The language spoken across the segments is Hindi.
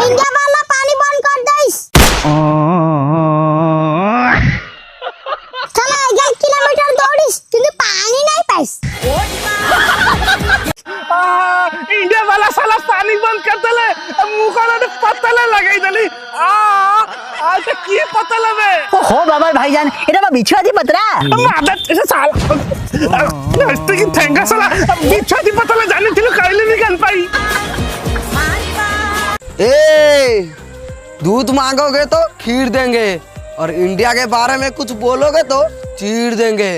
इंडिया वाला पानी बंद कर दईस। चला 1 किलोमीटर दौड़ीस किंतु पानी नहीं पाइस। इंडिया वाला साला पानी बंद कर देले मुखरे पतले लगाई देली आज की पतले बे हो बाबा भाईजान এটা বা বিছুয়াদি পতরা आदत ऐसे साला नष्ट की थैंका साला बिछाती पतले जाने थिलु काइले भी गन पाई ए दूध मांगोगे तो खीर देंगे और इंडिया के बारे में कुछ बोलोगे तो चीर देंगे।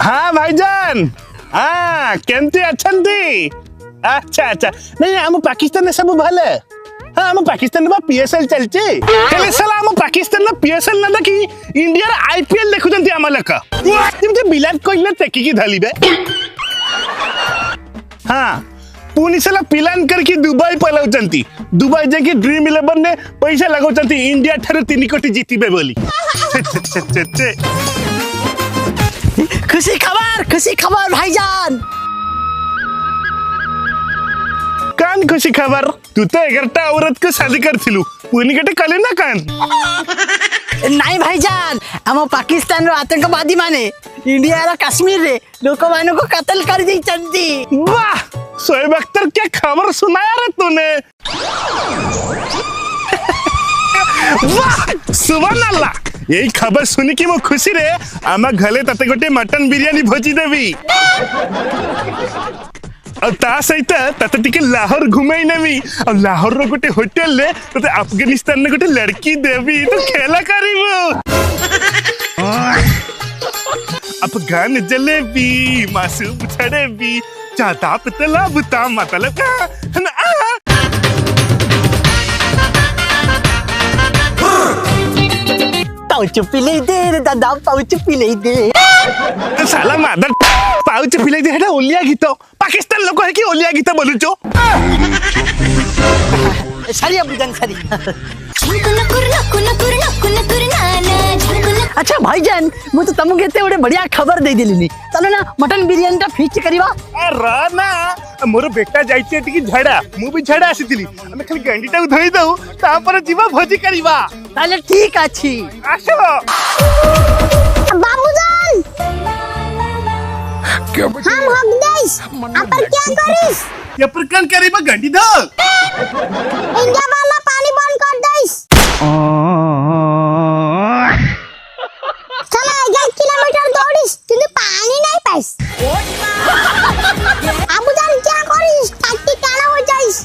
हाँ भाईजान हाँ केमती अछंती अच्छा अच्छा नहीं हम पाकिस्तान सब भले हाँ हम पाकिस्तान में पीएसएल चलचे हेले साला हम पाकिस्तान में पीएसएल ना देखी इंडिया रे आईपीएल देखुचंती आमाला का जेमते विराट कोहली टेकी की धाली बे हाँ पुनी साला प्लान करके दुबई पलाउचंती दुबई जाके ड्रीम 11 ने पैसा लगाउचंती इंडिया ठारे 3 कोटी जीतीबे बोली खुशी खबर भाईजान कान खुशी खबर तू तो 11टा औरत को शादी करथिलु पुनी केटे कले ना कान नहीं भाईजान हम पाकिस्तान रो आतंकवादी माने इंडिया रा कश्मीर रे लोक मानो को कत्ल कर दी चंदी वाह शोएब अख्तर क्या खबर सुनाया रे तूने वाह सुभान अल्लाह यही खबर सुनी कि मो खुशी रे आमा घले तते गोटे मटन बिरयानी भोजी देवी और ता सहित तते टिके लाहौर घुमाई नेवी और लाहौर रो गोटे होटल ले तते अफगानिस्तान ने गोटे लड़की देवी तो खेला करिवो अफगान जलेबी मासूम छड़ेबी चाहता पतला बुता मतलब पाउच पिले दे रे दादा पाउच पिले दे साला मादर पाउच पिले दे हेटा ओलिया गीत पाकिस्तान लोक है कि ओलिया गीत बोलुचो सारी बुझन सारी अच्छा भाईजान मु तो तुमके एते बड़े बढ़िया खबर दे देलिनी चलो ना मटन बिरयानी ता फिक्स करिवा अरे ना मोर बेटा जाइते टिकी झड़ा मु भी झड़ा आसीतिली हम खाली गंडीटा धोई दऊ तापर जीवा भोजी करिवा ताले ठीक अछि आसो बाबूजान हम हक देस अपन क्या करिस ये प्रकरण करिबा गंडी दो इंडिया वाला पानी बंद कर दईस। चला 1 किलोमीटर दौड़ीस किंतु पानी नहीं पाइस। बाबूजान क्या करिस टाटी काना हो जाइस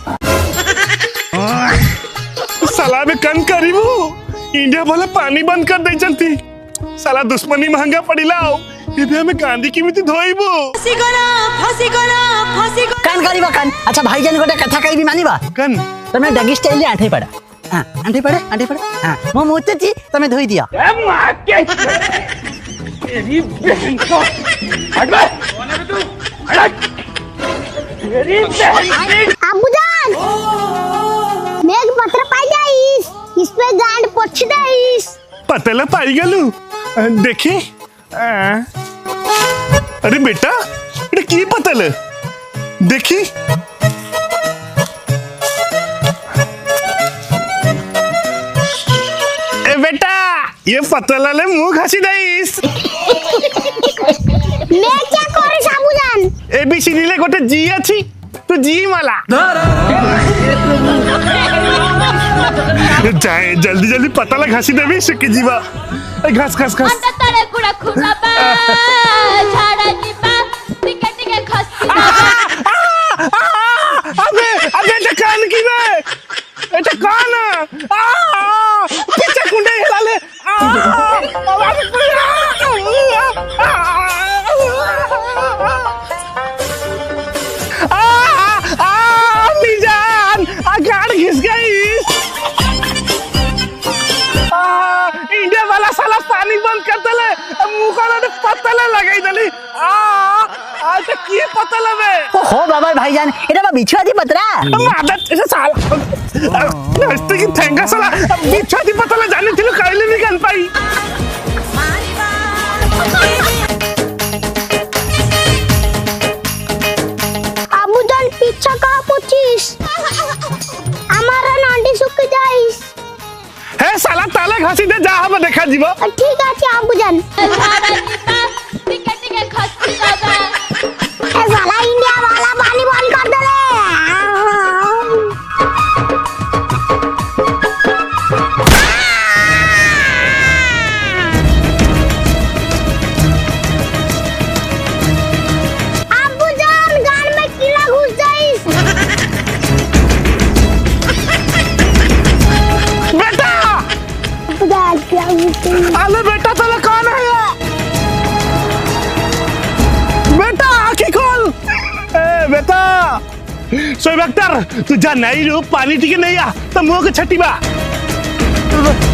साला में कन करिबू इंडिया वाला पानी बंद कर दई चलती साला दुश्मनी महंगा पड़िलाओ इबे हमें गांधी किमिति धोइबू फांसी कान करिवा कान अच्छा भाईजान गोटे कथा कहबी मानिबा कन तमे डगी स्टाइल ले आठे पड़ा हां आठे पड़े हां मो मुते छी तमे धोई दिया ए मां के तेरी बहन को हट बे कौन है तू हट तेरी बहन बाबूजान मेघ पत्र पाई जाइस इसमें गांड पोछ दईस पतला पाई गलू देखी अरे बेटा ये की पतल देखी ए बेटा ये पतला ले मुंह घसी दईस मैं क्या करिस बाबूजान एबीसीडी ले गोटे जी अछि तू जी माला जाए जल्दी जल्दी पतला घसी देबी सुकी जीवा घास घास घास तरे कुड़ा खुला बा झाड़ा जीपा टिके टिके खसी अबे अबे ये कान की बे ये कान पीछे कुंडे हिला ले जान गाड़ घिस गई इंडिया वाला साला पानी बंद कर देले मुखरे पतले लगाई देली आज এটা কি পাতলা বে हो बाबा भाईजान এটা বা বিছুয়াতি পত্রা মাদা এসে সালা নাস্তে কি ঠেঙ্গা সালা বিছাতি পাতলা জানিছিল কাইলে নি গান পাই আবুজান পিচ্ছা কা পচিস আমার নান্ডি শুকি যাইস হে সালা তালে ঘাসি দে যা হবে দেখা দিব ঠিক আছে আবুজান ঝাড়া জিপা টিকে টিকে খসি বাবা এ সালা ইন্ডিয়া वाला पानी बंद कर दे रे আবুজান গান में कीड़ा घुस जाइस बेटा আবুজান क्या घुस गई अरे बेटा तले कौन है ये बेटा आंखें खोल ए बेटा सोई डॉक्टर तू जा नहीं रू पानी टिके नहीं आ तो मुंह के छटी बा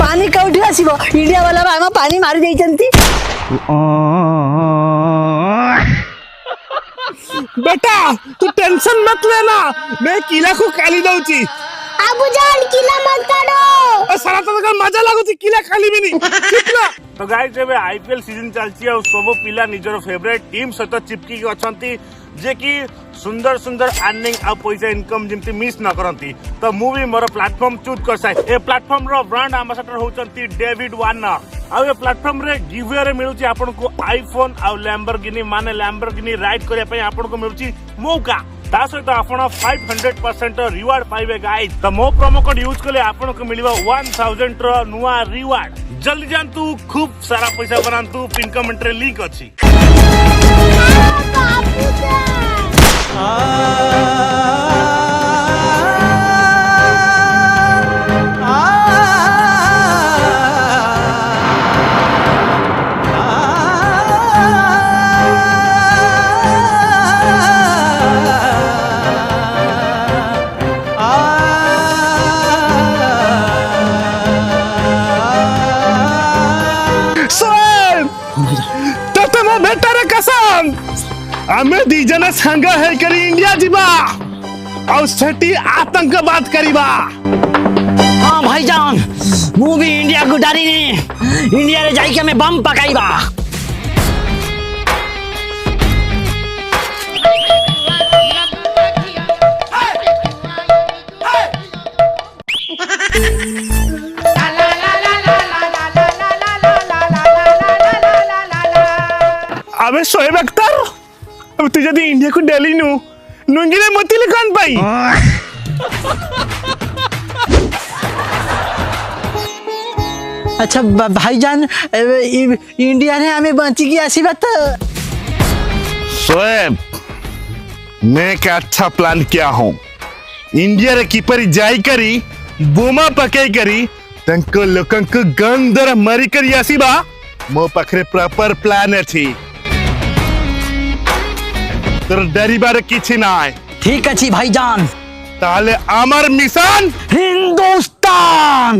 पानी कौठी आसीबो इंडिया वाला बा हम पानी मारी देइचंती बेटा तू टेंशन मत लेना मैं किला को काली दउची আবুজান কিলা মত কাটো सारा तो मजा लागुची किला खाली भी नहीं कितना तो गाइस एबे आईपीएल सीजन चलची और सब पिला निजर फेवरेट टीम सहित चिपकी अछंती जे कि सुंदर सुंदर अर्निंग आ पैसा इनकम जिमती मिस न करंती तो मु भी मोर प्लेटफॉर्म चूज कर साइ ए प्लेटफॉर्म रो ब्रांड एम्बेसडर होचंती डेविड वार्नर आ ए प्लेटफॉर्म रे गिवअवे रे मिलुची आपन को आईफोन आ लैम्बोर्गिनी माने लैम्बोर्गिनी राइड करे पई आपन को मिलुची मौका ता सहित आपण 500% रिवार्ड पाइबे गाइस तो मो प्रोमो कोड यूज कले आपण को मिलिबा 1000 रो नुवा रिवार्ड जल्दी जानतु खूब सारा पैसा बनांतु पिन कमेंट रे लिंक अछि बेटारे कसम आमे दी जना संग है करी इंडिया जीवा और सेठी आतंकवाद करीबा हां भाईजान मु भी इंडिया को डरी नी इंडिया रे जाई के मैं बम पकाईबा अबे शोएब अख्तर अब तू जदी इंडिया को डेली नु नुंगी रे मोती कौन पाई अच्छा भाईजान इंडिया ने हमें बंची की आसीबा तो शोएब मैं क्या अच्छा प्लान किया हूँ इंडिया रे कीपर जाई करी बोमा पके करी तंको लोकन को गंदर मरी करी आसीबा मो पखरे प्रॉपर प्लान अछि তোর ডেরিবারে কিছু নাই ठीक अछि भाईजान তাহলে আমার মিশন हिंदुस्तान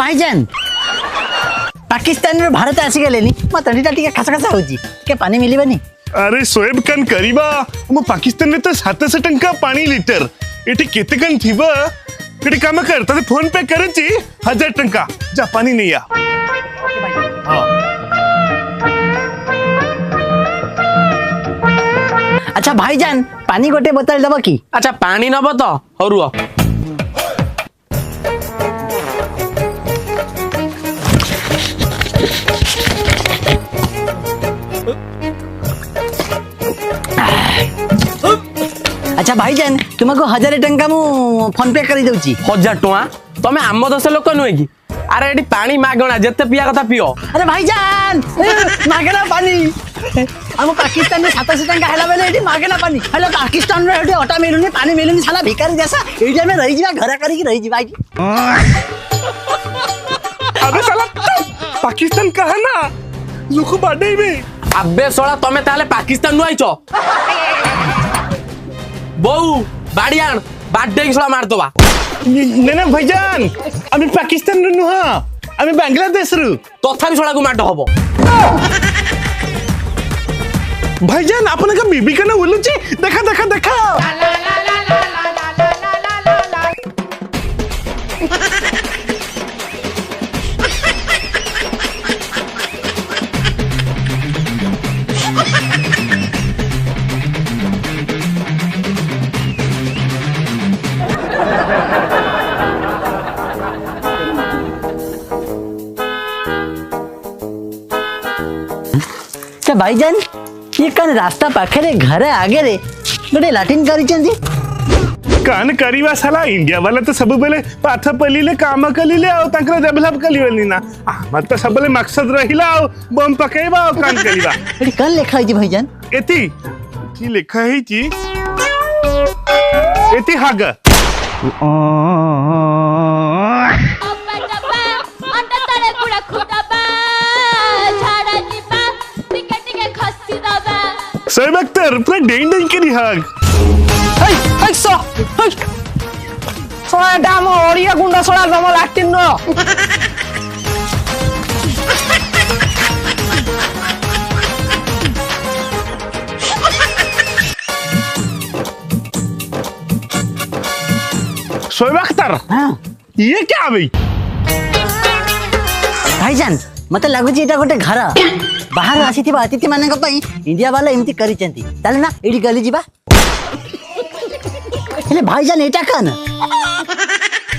भाईजान पाकिस्तान रे भारत आसी गेलेनी मत तंडीटा टिके खासा खासा होजी के पानी मिलिबनी अरे सोएब कन करीबा म पाकिस्तान रे तो 700 टंका पानी लीटर एटी केते कन थिबा केटी काम करता फोन पे करची 1000 टंका जा पानी नहीं आ अच्छा भाईजान पानी गोटे बोतल दब कि अच्छा पानी नब तो हौ रुह अच्छा भाईजान तुमको 1000 टंका मु फोन पे कर दउची 1000 टଙ୍କା तमे आम दस लोक नुहे कि अरे एटी पानी मागणा जेते पिया कथा पियो अरे भाईजान मागना पानी हम पाकिस्तान में 700 टंका हैला बेले एटी मागना पानी हेलो पाकिस्तान रे एटी ऑटा मिलुनी पानी मिलुनी साला भिखारी जैसा एटी में रही जीवा घर करी रही जीवा अबे साला पाकिस्तान कहा ना लुकु बाडे में अबे सोला तमे ताले पाकिस्तान नु आइचो बऊ बाड़ियान बाडे की सोला मार दोबा ना भाईजान আমি পাকিস্তান রু নুহ আমি বাংলাদেশ রু तथापि सोला को मार हबो भाईजान आपने का बीबी का ना बोलुची देखा देखा देखा अच्छा भाईजान ये कन रास्ता पाखरे घर आगे रे गोटे लाटिन करी कान करीवा साला इंडिया वाला तो सब बेले पाथ पलीले काम कलीले आ तांकर डेवलप कलीवली ना हमर तो सब बेले मकसद रहिला आ बम पकेबा आ कान करीवा एटी कन लेखा है जी भाईजान एती की लिखा है जी एती हाग ଅବା ଡବା ଅଣ୍ଡା ତଳେ ଗୁଡା ଖୁଦବା ଝାଡା ଯିବା ଟିକେ ଟିକେ ଖସି ଦବା सर बख्तर पूरा डेंग डेंग करी हाग हेय हेय सो हेय सोला डाम ओरिया गुंडा सोला दम लाटिन नो शोएब अख्तर हां ये क्या भाई भाईजान मते लागुची एटा गोटे घर बाहर आसीथिबा अतिथि मानक पई इंडिया वाला एमती करी चंती ताले ना एडी गली जीबा हेले भाईजान एटा कन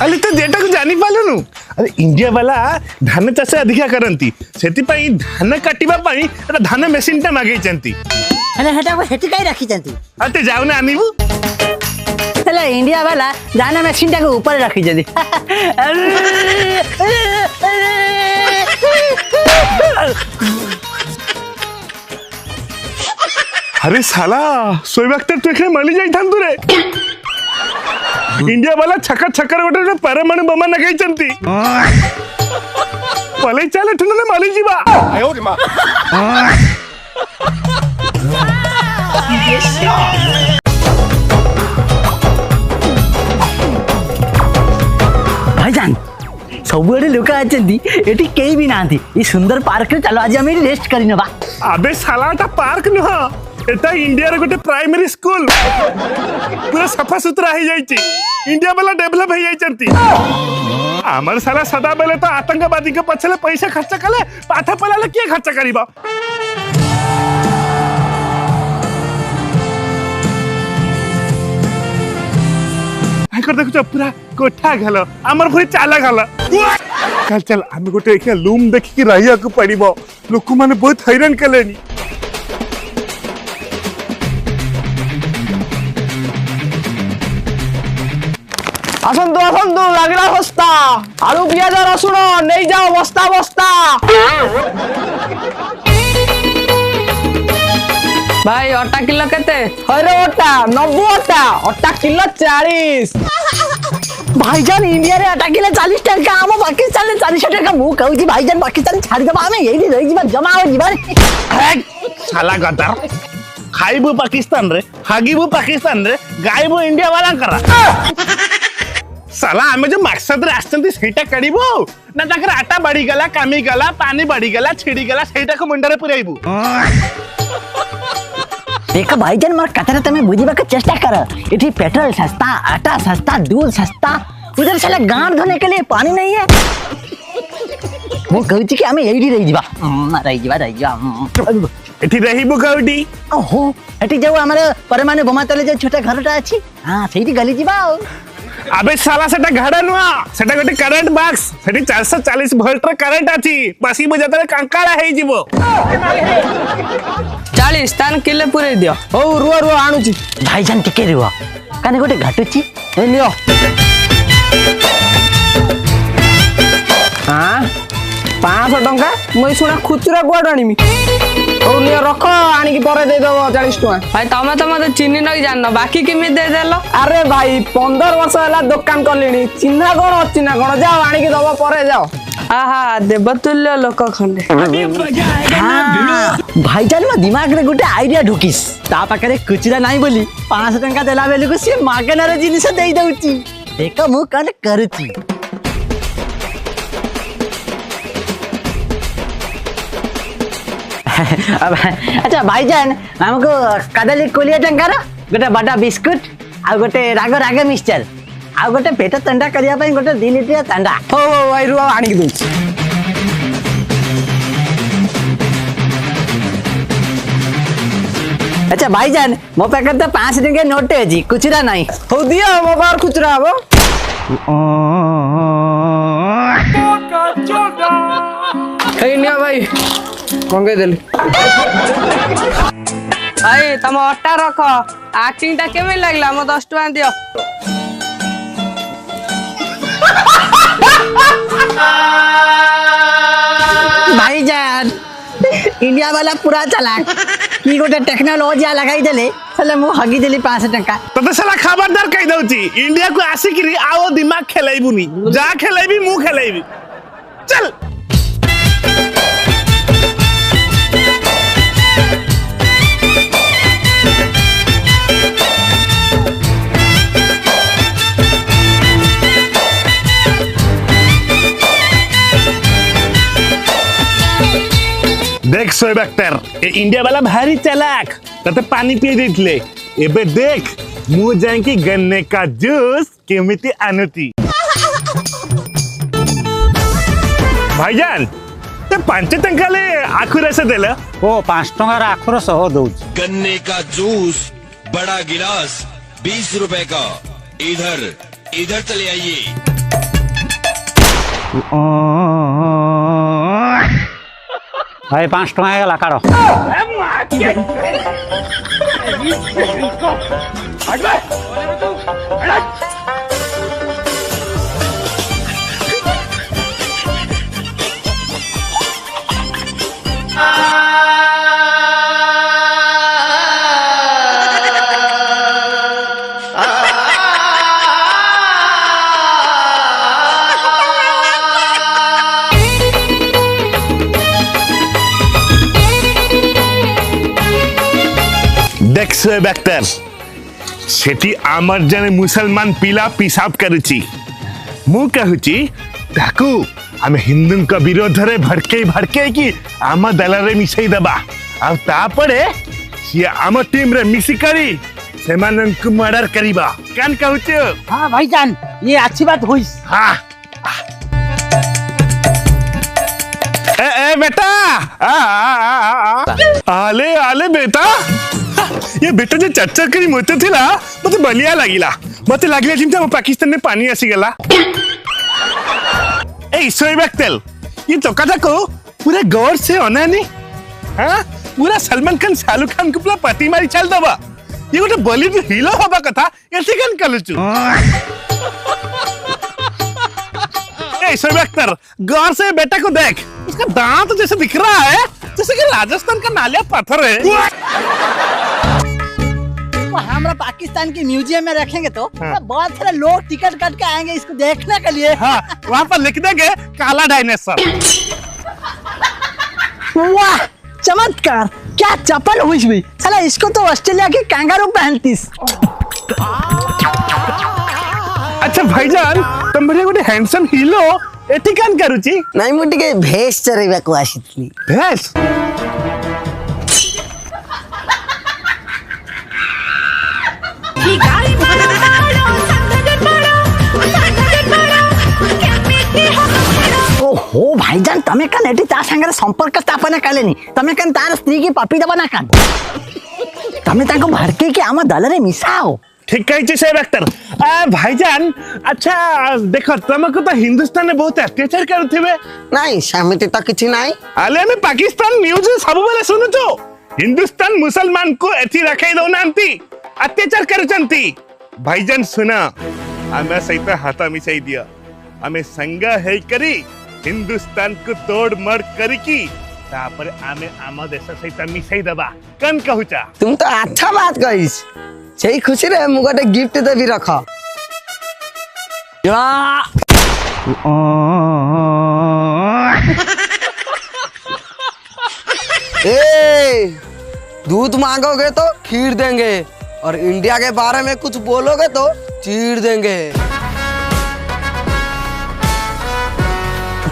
अरे तो जेटा को जानी पालनु अरे इंडिया वाला धान चाष अधिका करंती सेति पई धान काटिबा पई एटा धान मशीन ता मागे चंती हेले हेटा को हेटी काई राखी चंती अते जाऊ ना आनीबू हेले इंडिया वाला जाना मशीन टा को ऊपर रखी जदी अरे साला शोएब अख्तर तू एखने मली जाई थान रे इंडिया वाला छक्का छक्कर गोटे परमाणु बम नगाई चंती पले चले ठुन ने मली जीवा आयो रे मां भाईजान सबुआडे लोक आछंती एटी केई भी नांती ई सुंदर पार्क रे चलो आज हम रेस्ट करी नबा अबे सालाटा पार्क नुह एटा इंडिया रे गोटे प्राइमरी स्कूल पूरा सफा सुतरा हो जाइची इंडिया वाला डेवलप हो जाइचंती हमर साला सदा बेले तो आतंकवादी के पछले पैसा खर्च कले पाठ पलाले के खर्च करिबा आकर देखो पूरा कोठा घालो हमर पूरी चाला घाला चल चल हम गोटे एक लूम देखि कि रहिया को पड़िबो लोक माने बहुत हैरान कलेनी आसंतु लागला बस्ता आलू पियाज रसुण नहीं जाओ बस्ता बस्ता भाई अटा किलो केते हरे अटा 90 अटा किलो 40 भाईजान इंडिया रे अटा किलो 40 टका हम पाकिस्तान रे 40 टका मु कहू छी भाईजान पाकिस्तान छाड़ी दबा हमें यही रही जीवन जमा हो जीवन साला गदर खाइबो पाकिस्तान रे हागिबो पाकिस्तान रे गाइबो इंडिया वाला करा साला हमें जो मकसद रे आछंती सेटा करिबो ना ताकर आटा बढ़ी गला कामी गला पानी बढ़ी गला छिड़ी गला सेटा को मुंडा रे पुराइबो देखो भाईजान मार कतरा तमे बुझीबा के चेष्टा कर इठी पेट्रोल सस्ता आटा सस्ता दूध सस्ता उधर साला गांड धोने के लिए पानी नहीं है वो कहू छी कि हमें यही रही जीवा एठी रहिबु कौटी ओहो एटी जाऊ हमर परमाने बोमा तले जो छोटा घरटा अछि हां सेठी गली जीवा अबे साला सेटा घड़ा नुआ सेटा गोटे करंट बॉक्स सेठी 440 वोल्ट र करंट अछि बसी बजातरे कांकाळा हेई जीवो 40 तान किले पुरे दियो हो रुआ रुआ आणुची भाईजान टिके रिवा काने गोटे घाटुची ए लियो हां 500 टंका मुई सुना खुचरा गुआड आनिमी ओ लियो रख आनी की परे दे दबो 40 टका भाई तमे तो मते चिन्नी नई जाननो बाकी किमि दे देलो अरे भाई 15 वर्ष होला दुकान करलिनी चिन्हा कोन अछि ना कोन जाओ आनी की दबो परे जाओ आहा देवतुल्य लोक खंडे भाईजान मा दिमाग रे गोटे आईडिया ढुकिस ता पाकरे कुचरा नाही बोली 500 टंका देला बेले को से मागना रे जिनिस देई दउची देखो मु कन करूची अच्छा भाईजान हमको कदली कोलिया टंका रा गोटे बड़ा बिस्कुट आ गोटे राग राग मिक्सचर आ गोटे पेट ठंडा करिया पई गोटे 2 लीटर ठंडा हो भाई रुआ आनी की दूच अच्छा भाईजान मो पैकेट तो 5 टंका नोट है जी कुचरा नहीं हो दिया मो बार खुचरा हबो कहीं नहीं भाई मंगे देली भाई तम अट्टा रख एक्टिंग टा केमे लागला मो 10 टका दियो भाईजान इंडिया वाला पूरा चालाक की गोटे टेक्नोलॉजी लगाई देले चले मु हगी देली 5 टंका तते साला खबरदार कहि दउची इंडिया को आसी कि आओ दिमाग खेलाइबुनी जा खेलाइबी मु खेलाइबी चल देख सोएब एक्टर ए इंडिया वाला भारी चालाक तते पानी पी देथिले एबे देख मु जांकी गन्ने का जूस केमिति आनुती भाईजान ते 5 टंका ले आखुर से देले ओ 5 टंका रा आखुर सह दउछ गन्ने का जूस बड़ा गिलास 20 रुपए का इधर इधर चले आइए भाई 5 टंका गला काढो देख सोएब एक्टर सेठी आमर जने मुसलमान पिला पिसाब करूची मु कहूची ताकू हम हिंदू का विरोध रे भड़के कि आम दल रे मिसई दबा आ तापरे सिया आम टीम रे मिसी करी सेमानन को मर्डर करिबा कान कहूचो हां भाईजान ये अच्छी बात होइस हां ए बेटा आले आले बेटा ये बेटा जो चर्चा करी मते थिला मते बलिया लागिला मते लागिला जिमते हम पाकिस्तान में पानी आसी गेला ए सोएब एक्टर ये तो कथा को पूरे गौर से अनानी हां पूरा सलमान खान शाहरुख खान को पूरा पति मारी चल दबा ये गोटे बॉलीवुड हीरो होबा कथा एथि कन कलचु ए सोएब एक्टर गौर से बेटा को देख उसका दांत जैसे दिख रहा है जैसे कि राजस्थान का नालिया पत्थर है हमरा पाकिस्तान के म्यूजियम में रखेंगे तो बहुत सारे लोग टिकट काट के आएंगे इसको देखने के लिए हाँ वहाँ पर लिख देंगे काला डायनासोर वाह चमत्कार क्या चप्पल हुई भी साला इसको तो ऑस्ट्रेलिया की कैंगारू पहनतीस अच्छा भाईजान तुम बड़े गोटे हैंडसम हीरो एठी कान करूची नहीं मुटी के भेष चरेबा को आसीतली भेष ओहो भाई भाईजान तमे कान एटी ता संगे संपर्क स्थापना कलेनी तमे कान तार स्त्री की पपी दबा ना कान तमे ताको भड़के के आम दल रे मिसाओ ठीक कही से डॉक्टर भाईजान अच्छा देखो तुमको तो हिंदुस्तान में बहुत अत्याचार करुथिबे नहीं सेमिति तो किछि नहीं आले हमें पाकिस्तान न्यूज सब बेले सुनुचो हिंदुस्तान मुसलमान को एथि रखाई दौनांती अत्याचार करुचंती भाईजान सुना हमें सहित हाथ मिसाई दिया हमें संग है करी हिंदुस्तान को तोड़ मड़ करिकी तापर आमे आम देश सहित मिसाई दबा कन कहूचा तुम तो अच्छा बात कहिस सेही खुशी रे मु गोटे गिफ्ट देबी रख ए दूध मांगोगे तो खीर देंगे और इंडिया के बारे में कुछ बोलोगे तो चीर देंगे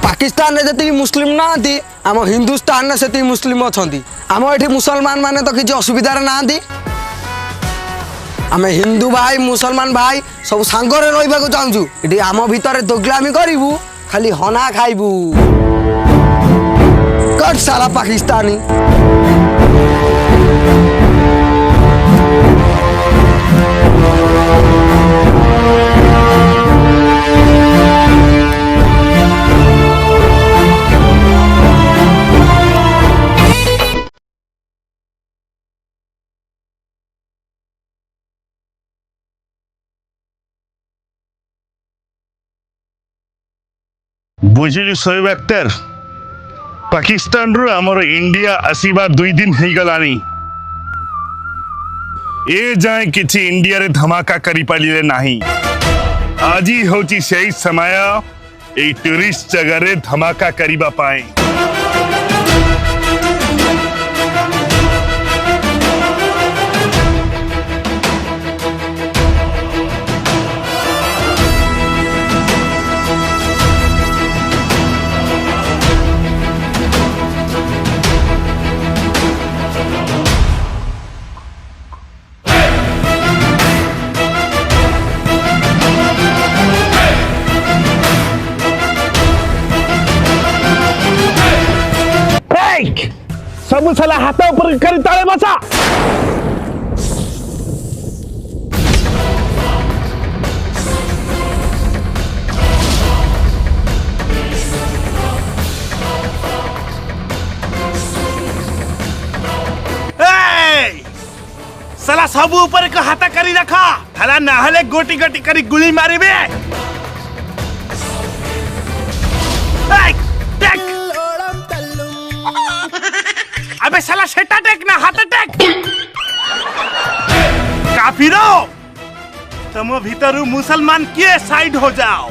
पाकिस्तान ने जति मुस्लिम ना आती आम हिंदुस्तान ने सेति मुस्लिम अछंती आम एठी मुसलमान माने तो किछि असुविधा रे नांती आमे हिंदू भाई मुसलमान भाई सब सांगरे रहिबा को चाहूछु एठी आम भीतर दोगलामी करिवु खाली हना खाइबु कट साला पाकिस्तानी बुझिलु सोएब एक्टर पाकिस्तान रो हमर इंडिया आसीबा 2 दिन हे गलानी ए जाय किछि इंडिया रे धमाका करी पालिले नाही आजी होची सही समय ए टूरिस्ट जगह रे धमाका करिबा पाए सब साला हाथ ऊपर करी ताले बसा साला सब ऊपर का हाथ करी रखा हला नहले गोटी गोटी करी गुली मारी बे अबे साला सेटा टेक ना हाथ टेक काफिरो तुम भीतरू मुसलमान के साइड हो जाओ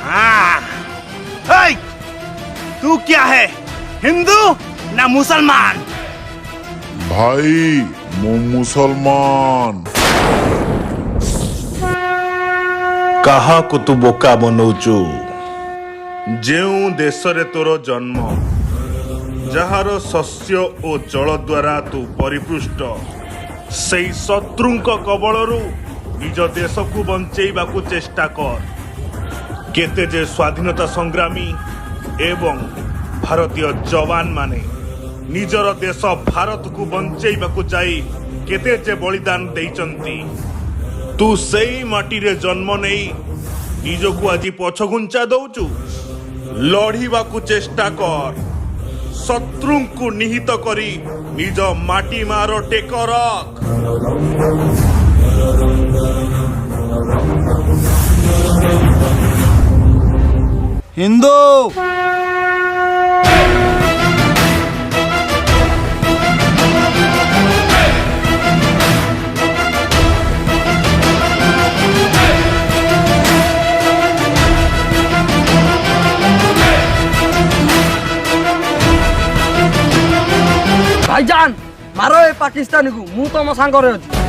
हाँ तू क्या है हिंदू ना मुसलमान भाई मु मुसलमान कहा को तू बोका बनौचु जेउ देश रे तोर जन्म जहार शस्य और जल द्वारा तू परिपृष्ट से शत्रु कबलरू निज देश को बंचेबा को चेष्टा कर केते जे स्वाधीनता संग्रामी एवं भारतीय जवान माने निजर देश भारत को बंचेबा को जाई केते जे बलिदान देइचंती तू सेई माटी रे जन्म नेई निजको आज पछघुंचा दउचु लढ़ीबा को चेष्टा कर शत्रु को निहित करी निज माटी मारो टेक रख हिंदू भाईजान मारो ए पाकिस्तानी को मु तो मो सांग रे अछि